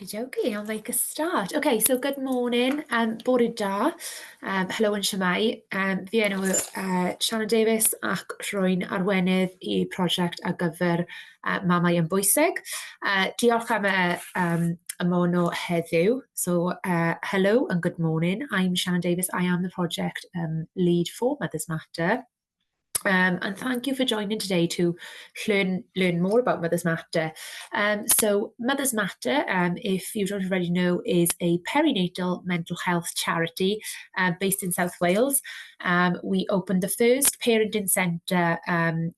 Okey-dokey, I'll make a start. Okay, so good morning, bore da, hello and shwmae. Fi enw Shannon Davies ac rwy'n arweinydd i prosiect ar gyfer Mamau yn Bwysig. Diolch am y mono heddiw. So, hello and good morning. I'm Shannon Davies. I am the project lead for Mothers Matter. And thank you for joining today to learn more about Mothers Matter. So Mothers Matter, if you don't already know, is a perinatal mental health charity based in South Wales. We opened the first parenting centre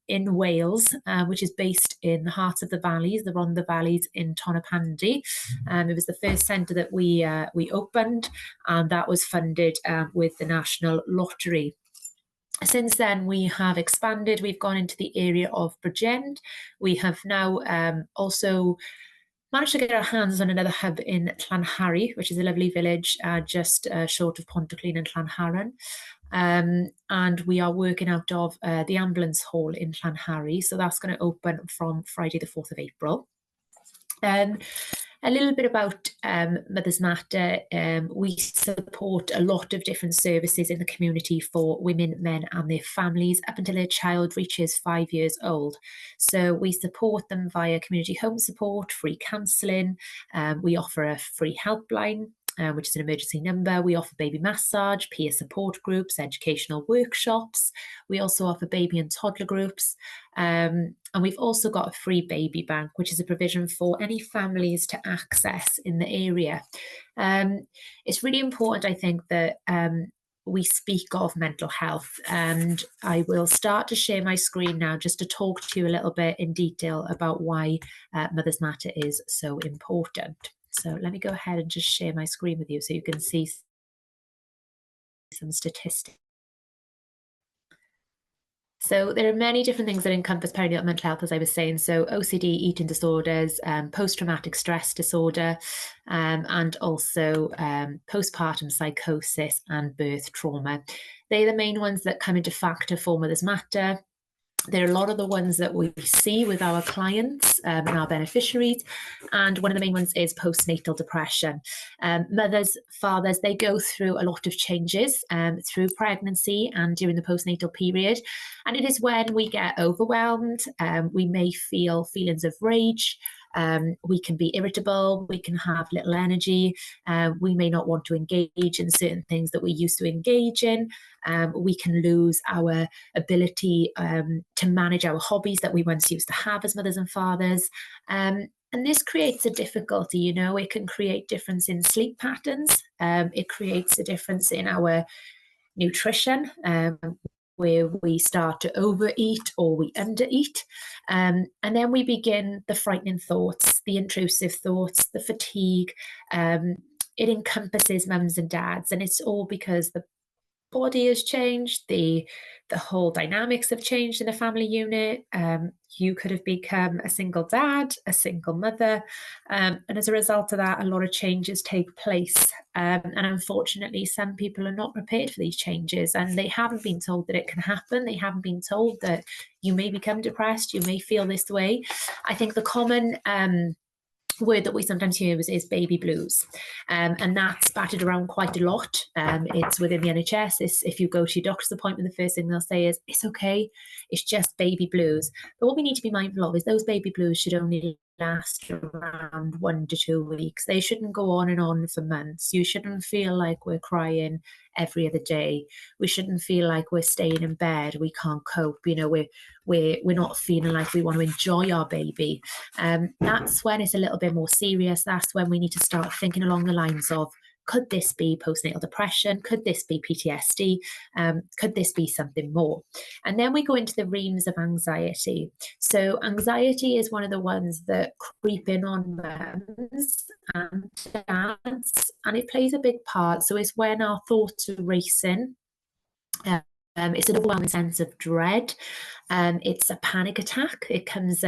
in Wales, which is based in the heart of the valleys, the Rhondda Valleys in Tonypandy. It was the first centre that we opened, and that was funded with the National Lottery. Since then, we have expanded. We've gone into the area of Bridgend. We have now also managed to get our hands on another hub in Llanharry, which is a lovely village just short of Pontyclun and Llanharan. And we are working out of the ambulance hall in Llanharry. So that's going to open from Friday the 4th of April. A little bit about Mothers Matter. We support a lot of different services in the community for women, men and their families up until their child reaches 5 years old. So we support them via community home support, free counselling. We offer a free helpline, which is an emergency number. We offer baby massage, peer support groups, educational workshops. We also offer baby and toddler groups. And we've also got a free baby bank, which is a provision for any families to access in the area. It's really important, I think, that we speak of mental health, and I will start to share my screen now just to talk to you a little bit in detail about why Mothers Matter is so important. So let me go ahead and just share my screen with you so you can see some statistics. So there are many different things that encompass perinatal mental health, as I was saying. So OCD, eating disorders, post-traumatic stress disorder, and also postpartum psychosis and birth trauma. They're the main ones that come into factor for Mothers Matter. There are a lot of the ones that we see with our clients and our beneficiaries, and one of the main ones is postnatal depression. Mothers, fathers, they go through a lot of changes through pregnancy and during the postnatal period, and it is when we get overwhelmed. We may feel feelings of rage. We can be irritable, we can have little energy, we may not want to engage in certain things that we used to engage in. We can lose our ability to manage our hobbies that we once used to have as mothers and fathers. And this creates a difficulty, you know. It can create difference in sleep patterns. It creates a difference in our nutrition, where we start to overeat or we undereat. And then we begin the frightening thoughts, the intrusive thoughts, the fatigue. It encompasses mums and dads, and it's all because the body has changed, the whole dynamics have changed in a family unit. You could have become a single dad, a single mother, and as a result of that, a lot of changes take place. And unfortunately, some people are not prepared for these changes, and they haven't been told that it can happen. They haven't been told that you may become depressed, you may feel this way. I think the common word that we sometimes hear is baby blues, and that's batted around quite a lot. It's within the NHS. If you go to your doctor's appointment, the first thing they'll say is, it's okay, it's just baby blues. But what we need to be mindful of is those baby blues should only last around 1 to 2 weeks. They shouldn't go on and on for months. You shouldn't feel like we're crying every other day. We shouldn't feel like we're staying in bed, we can't cope, you know, we're not feeling like we want to enjoy our baby. That's when it's a little bit more serious. That's when we need to start thinking along the lines of, could this be postnatal depression? Could this be PTSD? Could this be something more? And then we go into the realms of anxiety. So anxiety is one of the ones that creep in on mums and dads, and it plays a big part. So it's when our thoughts are racing. It's an overwhelming sense of dread. It's a panic attack. It comes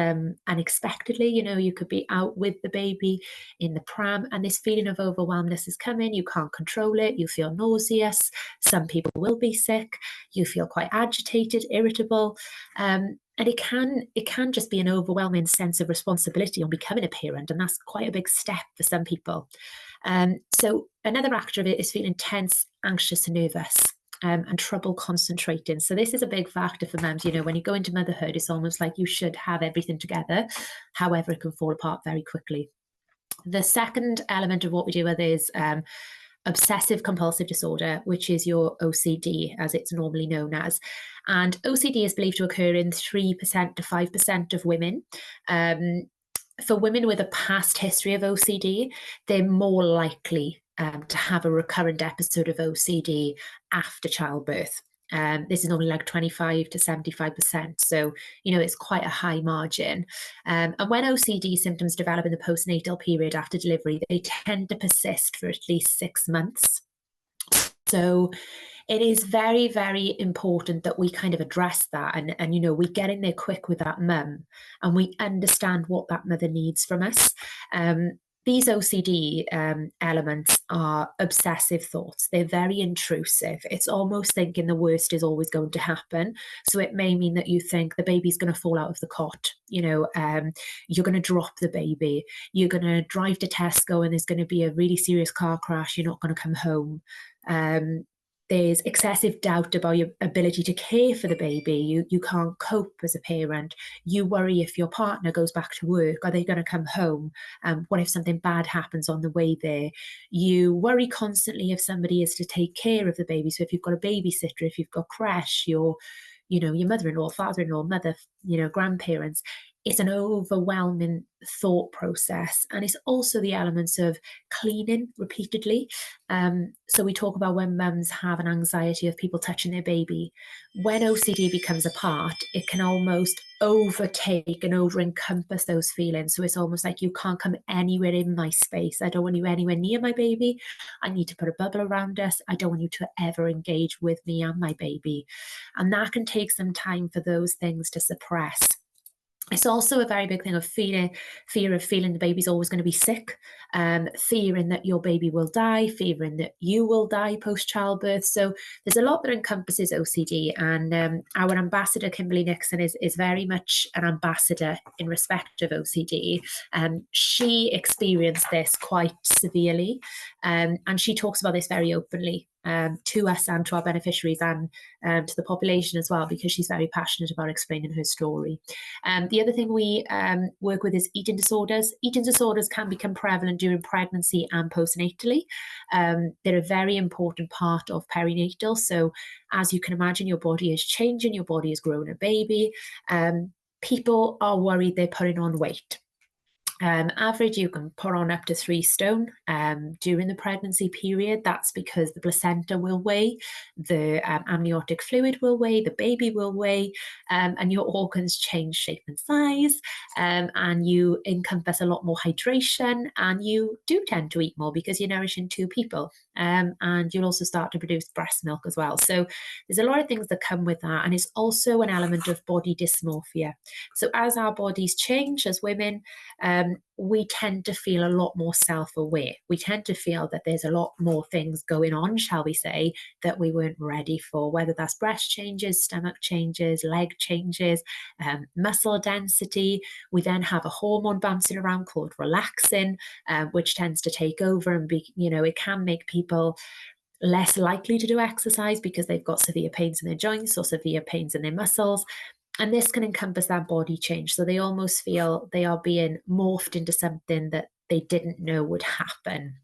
unexpectedly. You know, you could be out with the baby in the pram, and this feeling of overwhelmness is coming. You can't control it. You feel nauseous. Some people will be sick. You feel quite agitated, irritable. And it can just be an overwhelming sense of responsibility on becoming a parent, and that's quite a big step for some people. So another factor of it is feeling tense, anxious, and nervous. And trouble concentrating. So this is a big factor for mums. When you go into motherhood, it's almost like you should have everything together. However, it can fall apart very quickly. The second element of what we do with is obsessive compulsive disorder, which is your OCD, as it's normally known as. And OCD is believed to occur in 3% to 5% of women. For women with a past history of OCD, they're more likely to have a recurrent episode of OCD after childbirth. This is normally like 25 to 75%. So, it's quite a high margin. And when OCD symptoms develop in the postnatal period after delivery, they tend to persist for at least 6 months. So it is very, very important that we kind of address that and we get in there quick with that mum and we understand what that mother needs from us. These OCD elements are obsessive thoughts. They're very intrusive. It's almost thinking the worst is always going to happen. So it may mean that you think the baby's going to fall out of the cot. You're going to drop the baby. You're going to drive to Tesco and there's going to be a really serious car crash. You're not going to come home. There's excessive doubt about your ability to care for the baby. You can't cope as a parent. You worry if your partner goes back to work, are they going to come home? What if something bad happens on the way there? You worry constantly if somebody is to take care of the baby. So if you've got a babysitter, if you've got creche, your mother-in-law, father-in-law, mother, grandparents, it's an overwhelming thought process. And it's also the elements of cleaning repeatedly. So we talk about when mums have an anxiety of people touching their baby. When OCD becomes a part, it can almost overtake and over-encompass those feelings. So it's almost like you can't come anywhere in my space. I don't want you anywhere near my baby. I need to put a bubble around us. I don't want you to ever engage with me and my baby. And that can take some time for those things to suppress. It's also a very big thing of fear of feeling the baby's always going to be sick, fearing that your baby will die, fearing that you will die post-childbirth. So there's a lot that encompasses OCD, and our ambassador, Kimberly Nixon, is very much an ambassador in respect of OCD. She experienced this quite severely, and she talks about this very openly. To us and to our beneficiaries and to the population as well, because she's very passionate about explaining her story. The other thing we work with is eating disorders. Eating disorders can become prevalent during pregnancy and postnatally. They're a very important part of perinatal. So as you can imagine, your body is changing, your body is growing a baby. People are worried they're putting on weight. Average, you can put on up to 3 stone during the pregnancy period. That's because the placenta will weigh, the amniotic fluid will weigh, the baby will weigh, and your organs change shape and size, and you encompass a lot more hydration, and you do tend to eat more because you're nourishing 2 people, and you'll also start to produce breast milk as well. So there's a lot of things that come with that, and it's also an element of body dysmorphia. So as our bodies change as women, we tend to feel a lot more self-aware. We tend to feel that there's a lot more things going on, shall we say, that we weren't ready for, whether that's breast changes, stomach changes, leg changes, muscle density. We then have a hormone bouncing around called relaxin, which tends to take over and it can make people less likely to do exercise because they've got severe pains in their joints or severe pains in their muscles. And this can encompass that body change. So they almost feel they are being morphed into something that they didn't know would happen.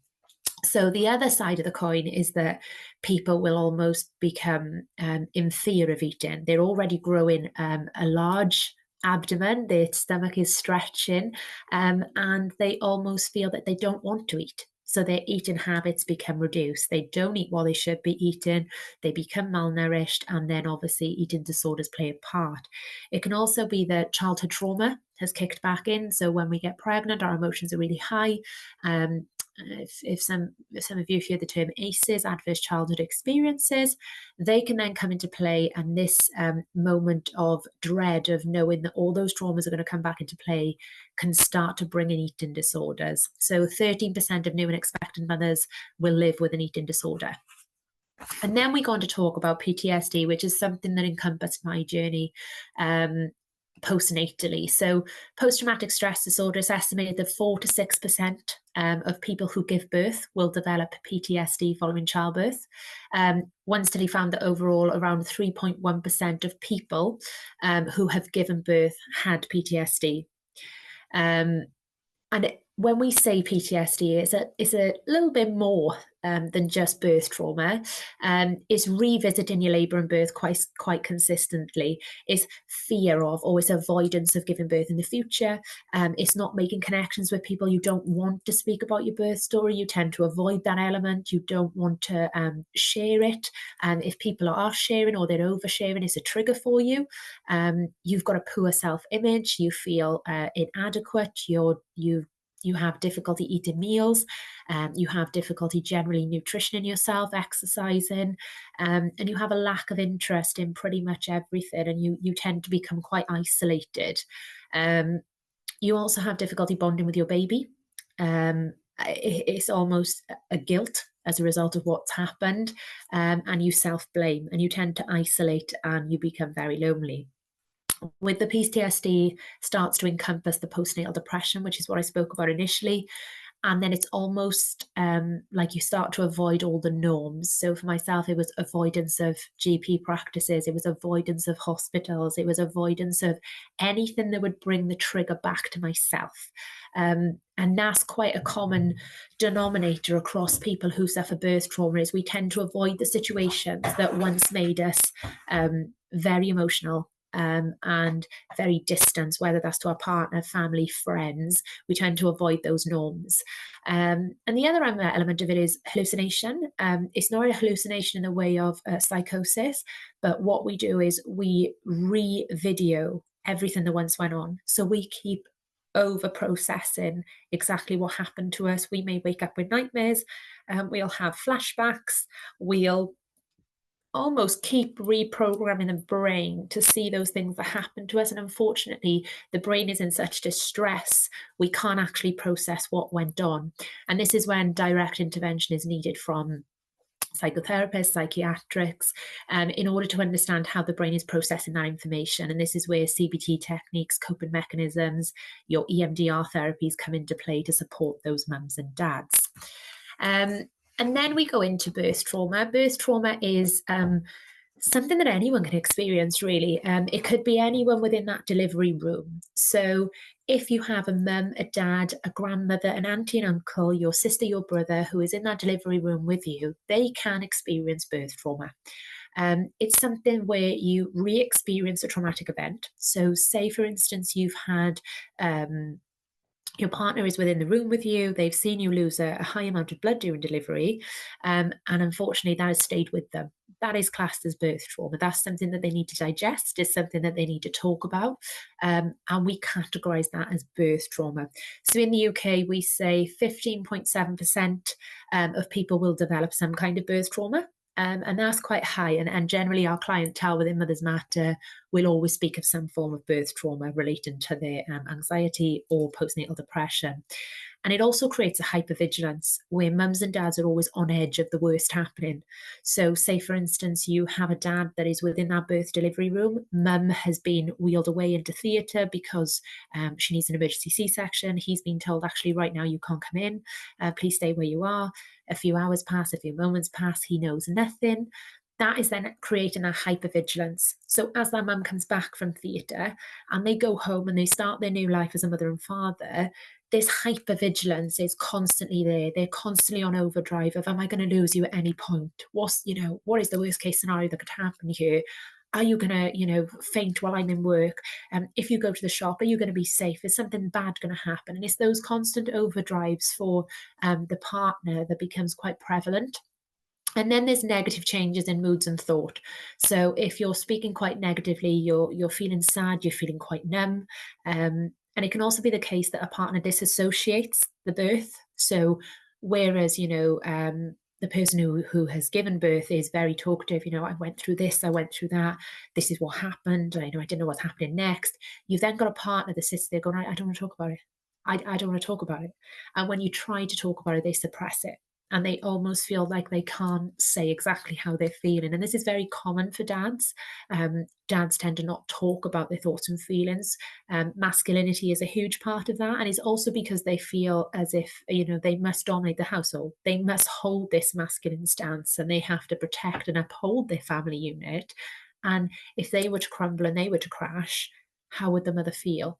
So the other side of the coin is that people will almost become in fear of eating. They're already growing a large abdomen, their stomach is stretching, and they almost feel that they don't want to eat. So their eating habits become reduced. They don't eat what they should be eating. They become malnourished, and then obviously eating disorders play a part. It can also be that childhood trauma has kicked back in. So when we get pregnant, our emotions are really high. If some of you hear the term ACEs, adverse childhood experiences, they can then come into play, and this moment of dread of knowing that all those traumas are going to come back into play can start to bring in eating disorders. So 13% of new and expectant mothers will live with an eating disorder. And then we go on to talk about PTSD, which is something that encompassed my journey. postnatally. So post-traumatic stress disorder is estimated that 4 to 6% of people who give birth will develop PTSD following childbirth. One study found that overall around 3.1% of people who have given birth had PTSD. And when we say PTSD, it's a little bit more than just birth trauma. It's revisiting your labour and birth quite consistently. It's fear of, or it's avoidance of giving birth in the future. It's not making connections with people. You don't want to speak about your birth story. You tend to avoid that element. You don't want to share it. If people are sharing or they're oversharing, it's a trigger for you. You've got a poor self-image. You feel inadequate. You have difficulty eating meals, you have difficulty generally nutritioning yourself, exercising, and you have a lack of interest in pretty much everything, and you tend to become quite isolated. You also have difficulty bonding with your baby. It's almost a guilt as a result of what's happened, and you self-blame, and you tend to isolate, and you become very lonely. With the PTSD starts to encompass the postnatal depression, which is what I spoke about initially. And then it's almost like you start to avoid all the norms. So for myself, it was avoidance of GP practices. It was avoidance of hospitals. It was avoidance of anything that would bring the trigger back to myself. And that's quite a common denominator across people who suffer birth trauma, is we tend to avoid the situations that once made us very emotional, and very distant, whether that's to our partner, family, friends. We tend to avoid those norms. And the other element of it is hallucination. It's not a hallucination in the way of psychosis, but what we do is we re-video everything that once went on. So we keep over-processing exactly what happened to us. We may wake up with nightmares, we'll have flashbacks, we'll almost keep reprogramming the brain to see those things that happen to us. And unfortunately, the brain is in such distress, we can't actually process what went on. And this is when direct intervention is needed from psychotherapists, psychiatrics, in order to understand how the brain is processing that information. And this is where CBT techniques, coping mechanisms, your EMDR therapies come into play to support those mums and dads. And then we go into birth trauma. Birth trauma is something that anyone can experience, really. It could be anyone within that delivery room. So if you have a mum, a dad, a grandmother, an auntie and uncle, your sister, your brother, who is in that delivery room with you, they can experience birth trauma. It's something where you re-experience a traumatic event. So say, for instance, you've had your partner is within the room with you, they've seen you lose a high amount of blood during delivery, and unfortunately that has stayed with them. That is classed as birth trauma. That's something that they need to digest, it's something that they need to talk about, and we categorise that as birth trauma. So in the UK, we say 15.7% of people will develop some kind of birth trauma. And that's quite high. And generally our clientele within Mothers Matter will always speak of some form of birth trauma relating to their anxiety or postnatal depression. And it also creates a hypervigilance where mums and dads are always on edge of the worst happening. So say, for instance, you have a dad that is within that birth delivery room. Mum has been wheeled away into theatre because she needs an emergency C-section. He's been told, actually, right now you can't come in. Please stay where you are. A few hours pass, a few moments pass. He knows nothing. That is then creating a hypervigilance. So as that mum comes back from theatre and they go home and they start their new life as a mother and father, this hypervigilance is constantly there. They're constantly on overdrive of, am I going to lose you at any point? What is the worst case scenario that could happen here? Are you going to, faint while I'm in work? If you go to the shop, are you going to be safe? Is something bad going to happen? And it's those constant overdrives for the partner that becomes quite prevalent. And then there's negative changes in moods and thought. So if you're speaking quite negatively, you're feeling sad, you're feeling quite numb. And it can also be the case that a partner disassociates the birth. So whereas, the person who has given birth is very talkative, I went through this, I went through that, this is what happened, I didn't know what's happening next. You've then got a partner that sits there going, I don't want to talk about it. I don't want to talk about it. And when you try to talk about it, they suppress it. and they almost feel like they can't say exactly how they're feeling. And this is very common for dads. Dads tend to not talk about their thoughts and feelings. Masculinity is a huge part of that. And it's also because they feel as if, they must dominate the household. They must hold this masculine stance, and they have to protect and uphold their family unit. And if they were to crumble and they were to crash, how would the mother feel?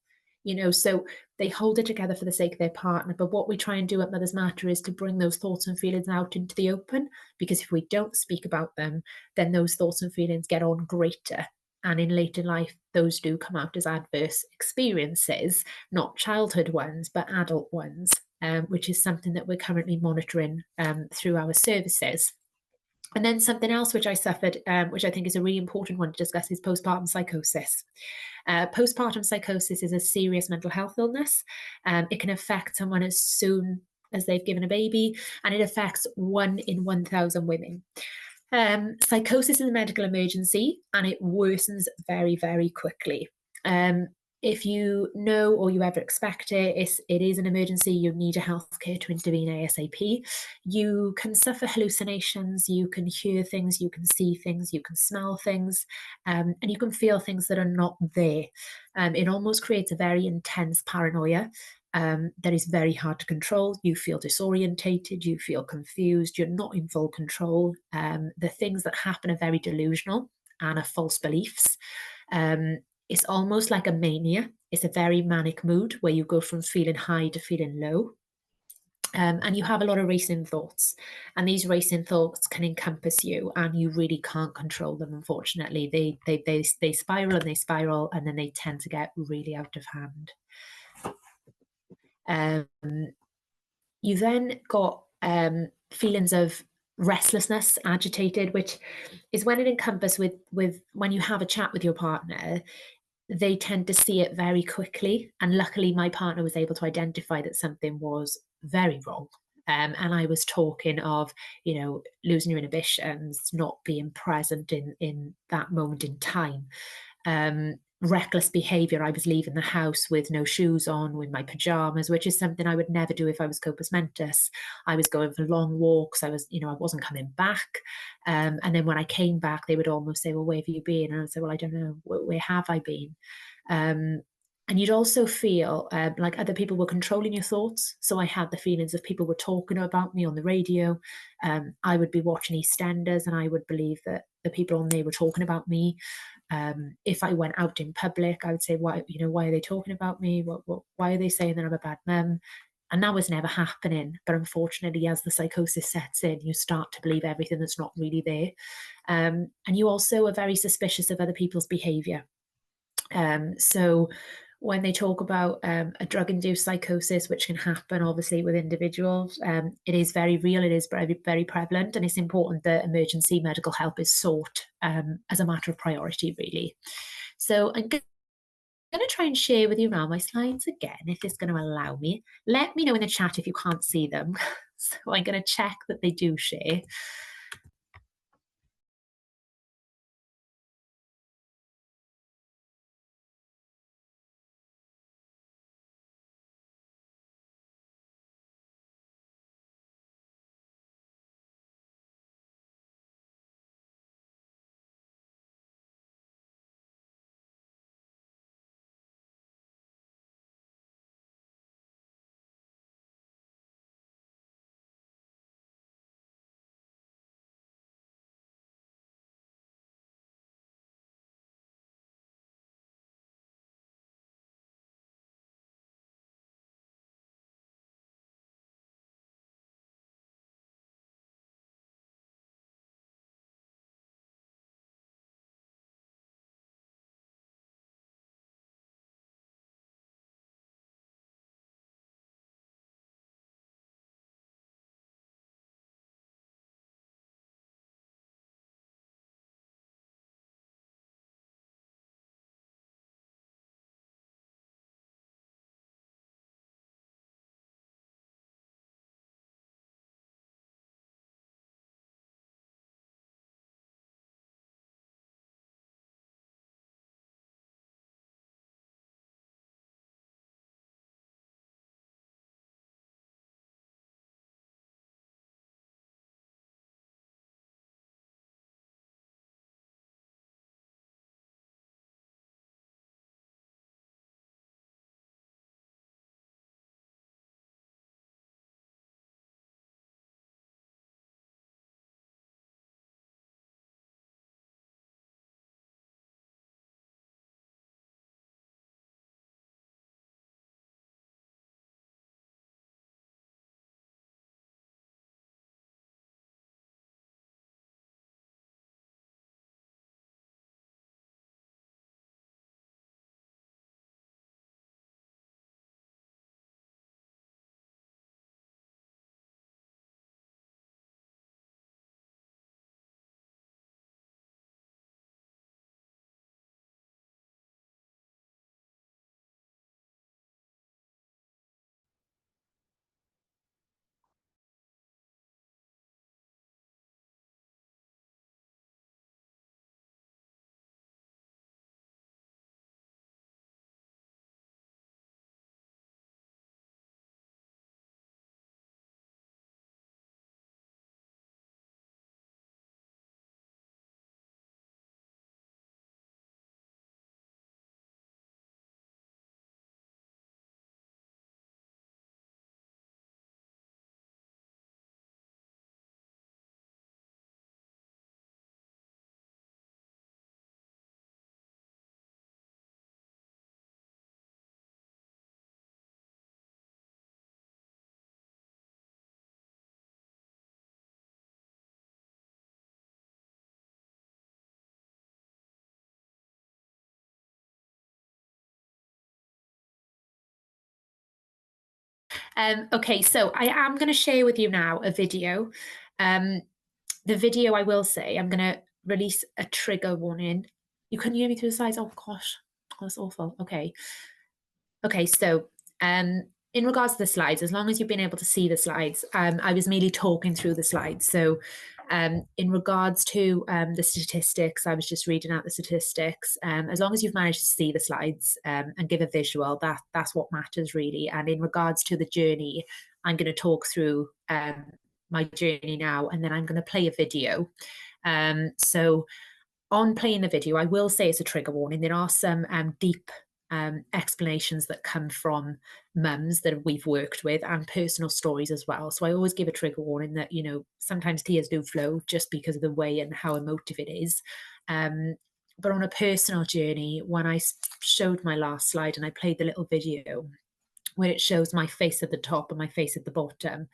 So they hold it together for the sake of their partner. But what we try and do at Mothers Matter is to bring those thoughts and feelings out into the open, because if we don't speak about them, then those thoughts and feelings get on greater. And in later life, those do come out as adverse experiences, not childhood ones, but adult ones, which is something that we're currently monitoring through our services. And then something else which I suffered, which I think is a really important one to discuss, is postpartum psychosis. Postpartum psychosis is a serious mental health illness. It can affect someone as soon as they've given a baby, and it affects 1 in 1,000 women. Psychosis is a medical emergency, and it worsens very, very quickly. If you know or you ever expect it, it is an emergency. You need a healthcare to intervene ASAP. You can suffer hallucinations, you can hear things, you can see things, you can smell things, and you can feel things that are not there. It almost creates a very intense paranoia that is very hard to control. You feel disorientated, you feel confused, you're not in full control. The things that happen are very delusional and are false beliefs. It's almost like a mania. It's a very manic mood where you go from feeling high to feeling low. And you have a lot of racing thoughts, and these racing thoughts can encompass you, and you really can't control them. Unfortunately, they spiral, and then they tend to get really out of hand. You then got feelings of restlessness, agitated, which is when it encompasses with when you have a chat with your partner. They tend to see it very quickly. And luckily, my partner was able to identify that something was very wrong. And I was talking of, losing your inhibitions, not being present in that moment in time. Reckless behavior. I was leaving the house with no shoes on, with my pajamas, which is something I would never do if I was corpus mentis. I was going for long walks. I wasn't coming back. And then when I came back, they would almost say, well, where have you been? And I'd say, well, I don't know. Where have I been? And you'd also feel like other people were controlling your thoughts. So I had the feelings of people were talking about me on the radio. I would be watching EastEnders, and I would believe that the people on there were talking about me. If I went out in public, I would say, why are they talking about me? Why are they saying that I'm a bad mum? And that was never happening. But unfortunately, as the psychosis sets in, you start to believe everything that's not really there. And you also are very suspicious of other people's behavior. So when they talk about a drug-induced psychosis, which can happen obviously with individuals, it is very real, it is very, very prevalent, and it's important that emergency medical help is sought as a matter of priority, really. So I'm going to try and share with you now my slides again, if it's going to allow me. Let me know in the chat if you can't see them. So I'm going to check that they do share. Okay, so I am going to share with you now a video. The video, I will say, I'm going to release a trigger warning. You couldn't hear me through the slides? Oh gosh, that's awful. Okay. Okay, so in regards to the slides, as long as you've been able to see the slides, I was merely talking through the slides. So in regards to the statistics, I was just reading out the statistics. As long as you've managed to see the slides and give a visual, that's what matters really. And in regards to the journey, I'm going to talk through my journey now, and then I'm going to play a video. So on playing the video, I will say it's a trigger warning. There are some deep explanations that come from mums that we've worked with, and personal stories as well. So I always give a trigger warning that, you know, sometimes tears do flow just because of the way and how emotive it is. But on a personal journey, when I showed my last slide and I played the little video where it shows my face at the top and my face at the bottom,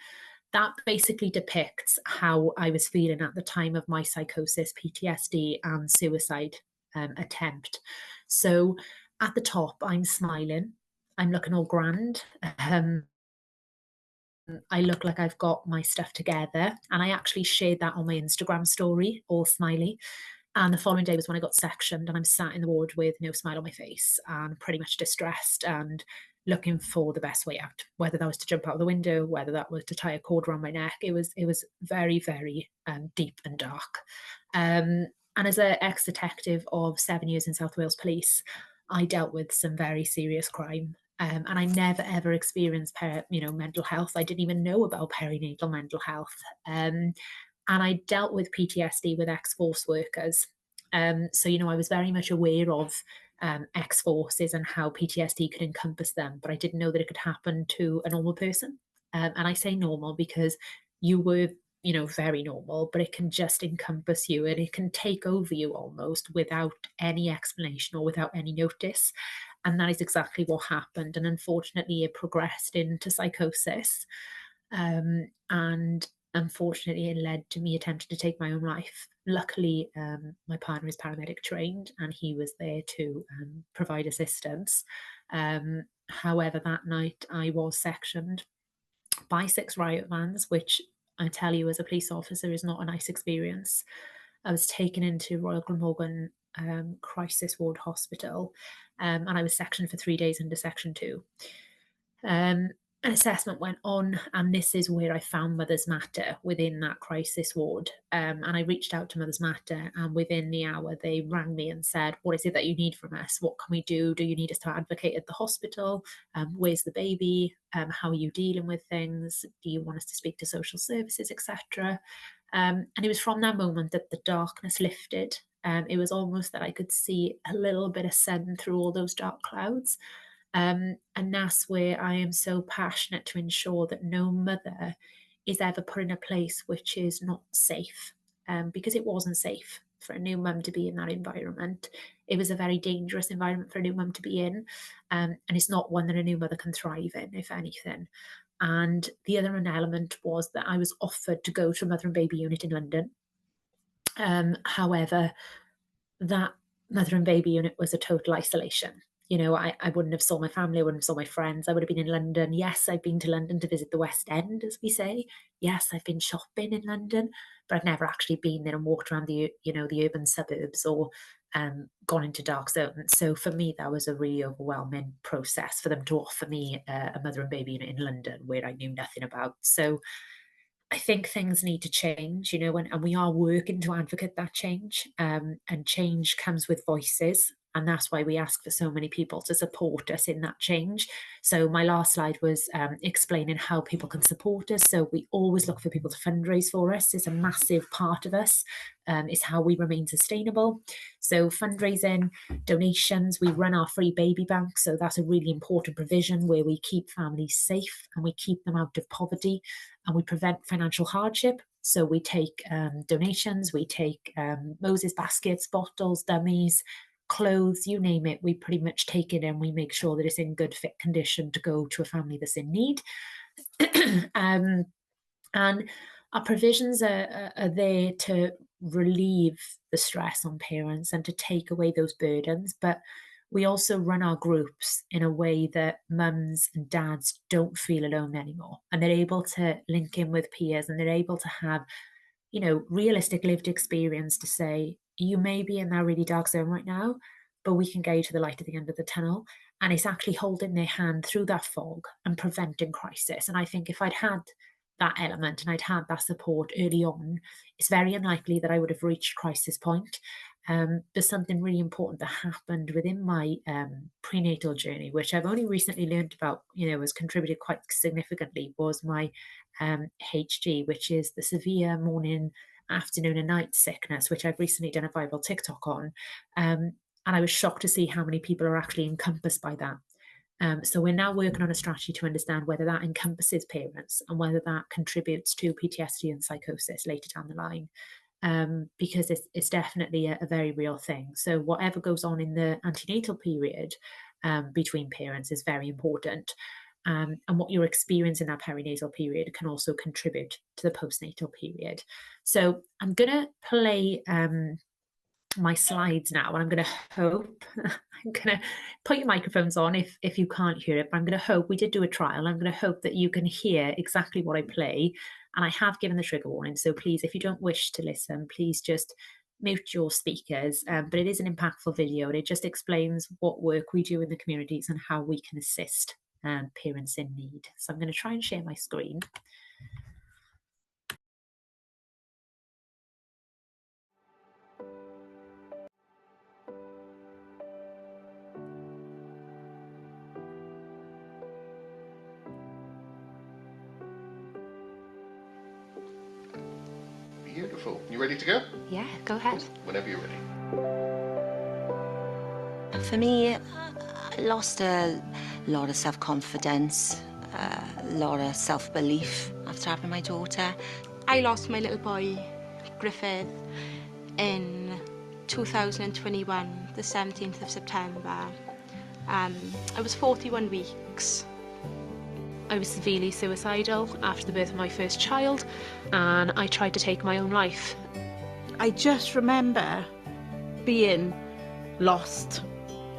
that basically depicts how I was feeling at the time of my psychosis, PTSD, and suicide attempt. So at the top, I'm smiling. I'm looking all grand. I look like I've got my stuff together. And I actually shared that on my Instagram story, all smiley. And the following day was when I got sectioned, and I'm sat in the ward with no smile on my face and pretty much distressed and looking for the best way out, whether that was to jump out of the window, whether that was to tie a cord around my neck. It was very, very deep and dark. And as an ex-detective of 7 years in South Wales Police, I dealt with some very serious crime. And I never ever experienced mental health. I didn't even know about perinatal mental health. And I dealt with PTSD with ex-force workers. So, you know, I was very much aware of ex-forces and how PTSD could encompass them, but I didn't know that it could happen to a normal person. And I say normal because you were, you know, very normal, but it can just encompass you and it can take over you almost without any explanation or without any notice. And that is exactly what happened. And unfortunately, it progressed into psychosis. And unfortunately, it led to me attempting to take my own life. Luckily, my partner is paramedic trained and he was there to provide assistance. However, that night I was sectioned by 6 riot vans, which I tell you as a police officer is not a nice experience. I was taken into Royal Glamorgan Crisis Ward Hospital, and I was sectioned for 3 days under Section 2. An assessment went on, and this is where I found Mothers Matter within that crisis ward. And I reached out to Mothers Matter, and within the hour, they rang me and said, "What is it that you need from us? What can we do? Do you need us to advocate at the hospital? Where's the baby? How are you dealing with things? Do you want us to speak to social services, etc.?" And it was from that moment that the darkness lifted. It was almost that I could see a little bit of sun through all those dark clouds. And that's where I am so passionate to ensure that no mother is ever put in a place which is not safe, because it wasn't safe for a new mum to be in that environment. It was a very dangerous environment for a new mum to be in, and it's not one that a new mother can thrive in, if anything. And the other element was that I was offered to go to a mother and baby unit in London. However, that mother and baby unit was a total isolation. You know, I wouldn't have saw my family, I wouldn't have saw my friends. I would have been in London. Yes, I've been to London to visit the West End, as we say. Yes, I've been shopping in London, but I've never actually been there and walked around the, you know, the urban suburbs or gone into dark zones. So for me, that was a really overwhelming process for them to offer me a mother and baby unit in London where I knew nothing about. So I think things need to change, you know, and we are working to advocate that change. And change comes with voices. And that's why we ask for so many people to support us in that change. So my last slide was explaining how people can support us. So we always look for people to fundraise for us. It's a massive part of us. It's how we remain sustainable. So fundraising, donations, we run our free baby bank. So that's a really important provision where we keep families safe and we keep them out of poverty and we prevent financial hardship. So we take donations, we take Moses baskets, bottles, dummies, clothes, you name it. We pretty much take it and we make sure that it's in good fit condition to go to a family that's in need. And our provisions are there to relieve the stress on parents and to take away those burdens. But we also run our groups in a way that mums and dads don't feel alone anymore. And they're able to link in with peers, and they're able to have, realistic lived experience to say, you may be in that really dark zone right now, but we can get you to the light at the end of the tunnel. And it's actually holding their hand through that fog and preventing crisis. And I think if I'd had that element and I'd had that support early on, it's very unlikely that I would have reached crisis point. There's something really important that happened within my prenatal journey, which I've only recently learned about, has contributed quite significantly, was my HG, which is the severe morning, afternoon and night sickness, which I've recently done a viral TikTok on. And I was shocked to see how many people are actually encompassed by that. So we're now working on a strategy to understand whether that encompasses parents and whether that contributes to PTSD and psychosis later down the line, because it's definitely a very real thing. So whatever goes on in the antenatal period between parents is very important. And what you're experiencing in that perinatal period can also contribute to the postnatal period. So I'm going to play my slides now, and I'm going to hope I'm going to put your microphones on if you can't hear it, but I'm going to hope, we did do a trial, I'm going to hope that you can hear exactly what I play. And I have given the trigger warning, so please, if you don't wish to listen, please just mute your speakers. But it is an impactful video, and it just explains what work we do in the communities and how we can assist parents in need. So I'm going to try and share my screen. Beautiful. You ready to go? Yeah, go ahead. Whenever you're ready. For me, I lost a lot of self-confidence, a lot of self-belief after having my daughter. I lost my little boy, Griffith, in 2021, the 17th of September. I was 41 weeks. I was severely suicidal after the birth of my first child, and I tried to take my own life. I just remember being lost.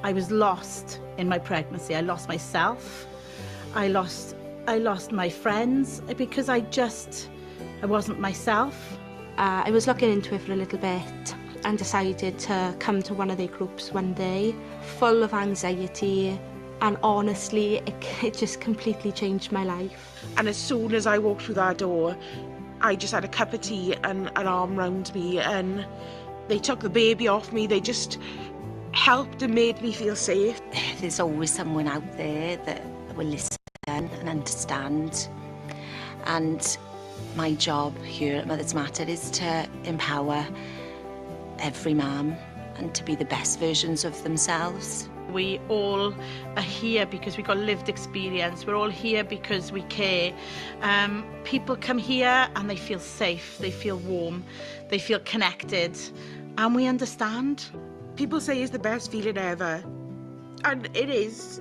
I was lost in my pregnancy. I lost myself. I lost my friends because I wasn't myself. I was looking into it for a little bit and decided to come to one of their groups one day, full of anxiety, and honestly, it just completely changed my life. And as soon as I walked through that door, I just had a cup of tea and an arm round me, and they took the baby off me. They just helped and made me feel safe. There's always someone out there that will listen and understand. And my job here at Mothers Matter is to empower every mum and to be the best versions of themselves. We all are here because we've got lived experience. We're all here because we care. People come here and they feel safe, they feel warm, they feel connected, and we understand. People say it's the best feeling ever, and it is,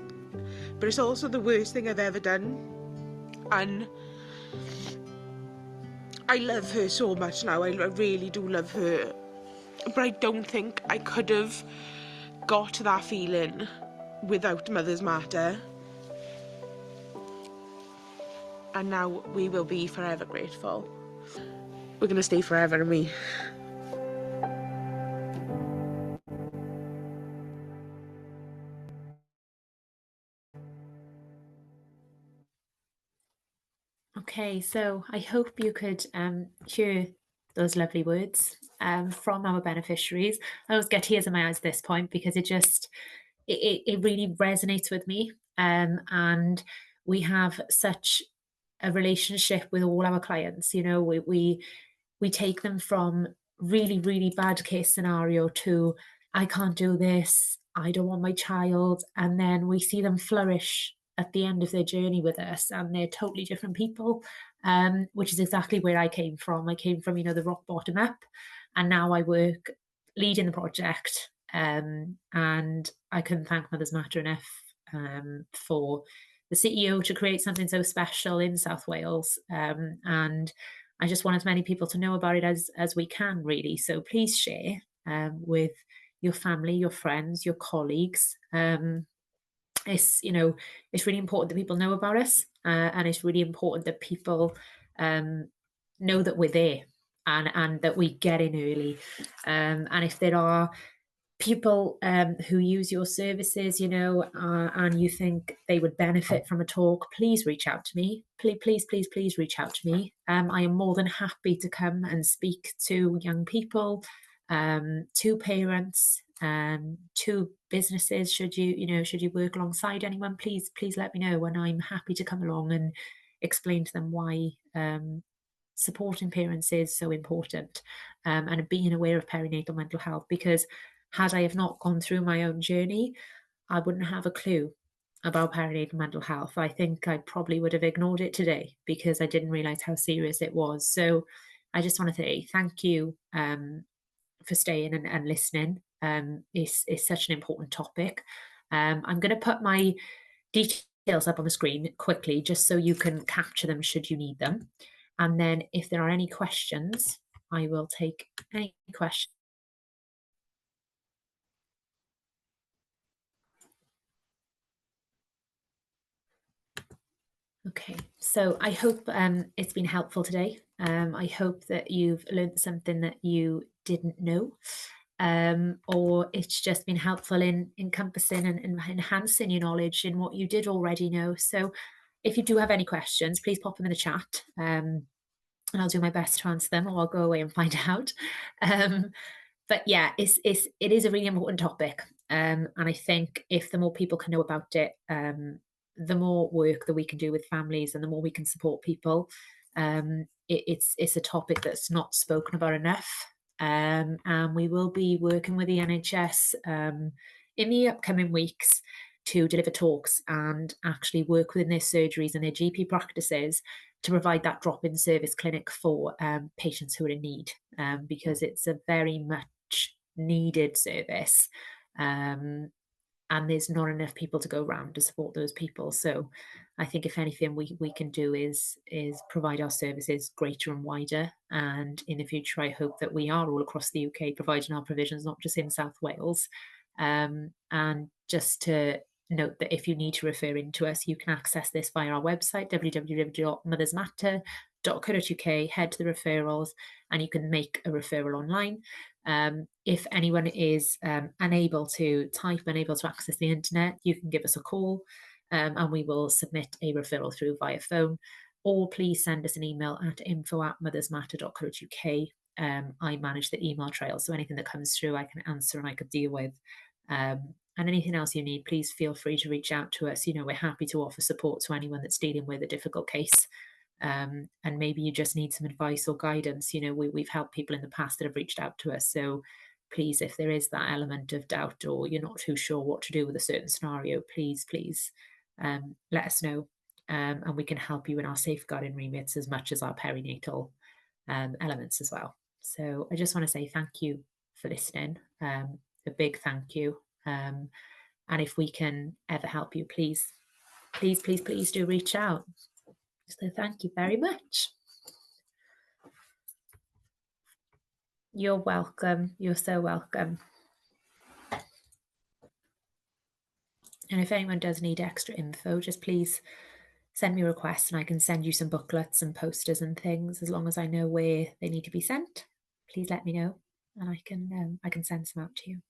but it's also the worst thing I've ever done. And I love her so much now. I really do love her, but I don't think I could have got that feeling without Mothers Matter. And now we will be forever grateful. We're gonna stay forever, aren't we? Okay, so I hope you could hear those lovely words from our beneficiaries. I always get tears in my eyes at this point because it really resonates with me. And we have such a relationship with all our clients. We take them from really, really bad case scenario to, I can't do this, I don't want my child, and then we see them flourish at the end of their journey with us, and they're totally different people, which is exactly where I came from. I came from, the rock bottom up, and now I work leading the project, and I couldn't thank Mothers Matter enough for the CEO to create something so special in South Wales, and I just want as many people to know about it as we can, really. So please share with your family, your friends, your colleagues. It's really important that people know about us, and it's really important that people know that we're there, and that we get in early. And if there are people who use your services, and you think they would benefit from a talk, please reach out to me. Please reach out to me. I am more than happy to come and speak to young people, to parents, to businesses. Should you work alongside anyone, please let me know, and I'm happy to come along and explain to them why supporting parents is so important, and being aware of perinatal mental health, because had I have not gone through my own journey, I wouldn't have a clue about perinatal mental health. I think I probably would have ignored it today because I didn't realize how serious it was. So I just want to say thank you for staying and listening. It's such an important topic. I'm going to put my details up on the screen quickly just so you can capture them should you need them. And then if there are any questions, I will take any questions. Okay, so I hope it's been helpful today. I hope that you've learned something that you didn't know, or it's just been helpful in encompassing and enhancing your knowledge in what you did already know. So if you do have any questions, please pop them in the chat, and I'll do my best to answer them, or I'll go away and find out. But yeah, it is a really important topic, and I think if the more people can know about it, the more work that we can do with families and the more we can support people. It's a topic that's not spoken about enough, and we will be working with the NHS in the upcoming weeks to deliver talks and actually work within their surgeries and their GP practices to provide that drop-in service clinic for patients who are in need, because it's a very much needed service. And there's not enough people to go around to support those people. So I think if anything we can do is provide our services greater and wider. And in the future, I hope that we are all across the UK providing our provisions, not just in South Wales. And just to note that if you need to refer into us, you can access this via our website, www.mothersmatter.co.uk, head to the referrals, and you can make a referral online. If anyone is unable to type, unable to access the internet, you can give us a call, and we will submit a referral through via phone, or please send us an email at info@mothersmatter.co.uk. I manage the email trail, so anything that comes through I can answer and I could deal with. And anything else you need, please feel free to reach out to us. We're happy to offer support to anyone that's dealing with a difficult case. And maybe you just need some advice or guidance. We've helped people in the past that have reached out to us. So please, if there is that element of doubt or you're not too sure what to do with a certain scenario, please let us know. And we can help you in our safeguarding remits as much as our perinatal elements as well. So I just want to say thank you for listening. A big thank you. And if we can ever help you, please do reach out. So thank you very much. You're welcome. You're so welcome. And if anyone does need extra info, just please send me a request and I can send you some booklets and posters and things. As long as I know where they need to be sent, please let me know and I can send some out to you.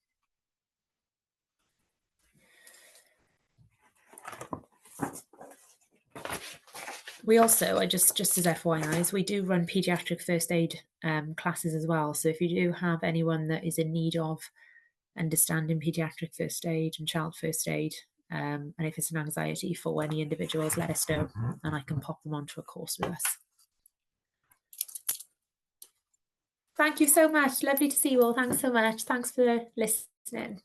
We also, just as FYIs, we do run paediatric first aid classes as well. So if you do have anyone that is in need of understanding paediatric first aid and child first aid, and if it's an anxiety for any individuals, let us know and I can pop them onto a course with us. Thank you so much. Lovely to see you all. Thanks so much. Thanks for listening.